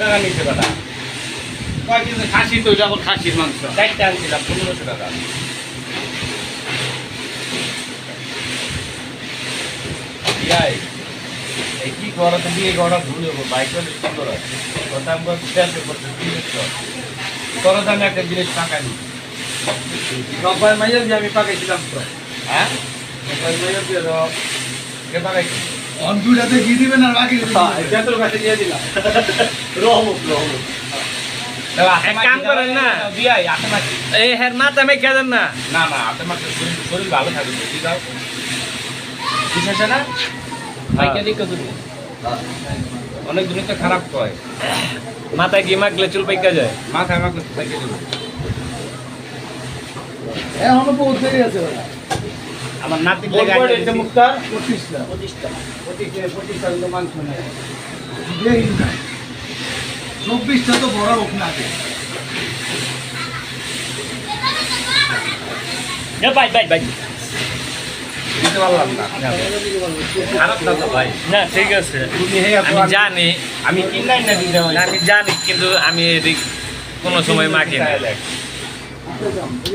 টাকা নিচ্ছে বেটা কয় কেজি খাসি তো এটা আবার খাসির মাংস 4টা আনছিলাম 1500 টাকা ইয়াই এই কি করতে দিয়ে গড়া ভুলে বাইকটা সুন্দর আছে কথা আমরা খেয়াল করতে দিয়েছো তোর দামে একটা জিনিস টাকা নি রবাই মাইয়ার যে আমি পাকাইছিলাম তো হ্যাঁ রবাই মাইয়ার যে কে পাকাইছি অনগুলাতে কি দিবেন আর বাকি এটা তোর কাছে দিয়ে দিলাম রহম এক কাম করেন না বিয়াই আতে মাছি এই হের মাথা মে খেদেন না না না আতে মাছি শরীর ভালো থাকবে বুঝি দাও বিশেষ না ভাইকে দিকে তুমি অনেক দিন তো খারাপ কয় মাথায় কি মাখলে চুল পাইকা যায় মাথায় আমাকে ভাইকে দেবো এখনো বহুত দেরি আছে ওরা আমার নাতি লেগে মুক্তার 25টা 25টা কিন্তু মাংস নেই দেরি না 24টা তো বড় হোক না আগে ভাই দিতে পারলাম না খারাপ না তো ভাই না ঠিক আছে তুমি হে আমি জানি আমি কিনলাই না দিতে হয় আমি জানি কিন্তু আমি এদিক কোনো সময় মাখি না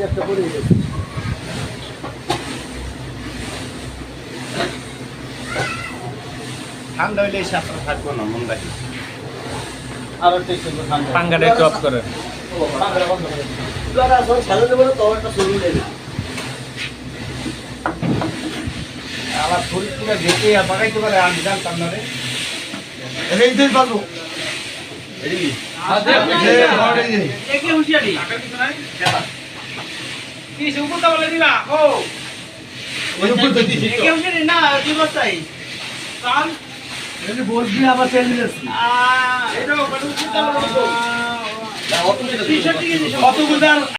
একটা করে গেছে ঠান্ডা হইলে এসে আপনার থাকবো না মন রাখি আর একটু ঠান্ডা পাঙ্গাটা একটু অফ করেন পাঙ্গাটা বন্ধ করে যারা সব ছাড়ে দেবো তো একটা শুরু নেবে আমার শরীর পুরো দেখে আর বাগাইতে পারে আমি জানতাম না রে এই দেই পারবো এদিকে একে হুঁশিয়ারি কি সুপুরটা বলে দিলা ও ওই উপর তো দিছি একে হুঁশিয়ারি না কি বস্তাই কাল এই বলবি আবার চেঞ্জ আছে এটা বড় সুপুরটা বলে দিও অত টি-শার্ট কি দিছো কত গুদার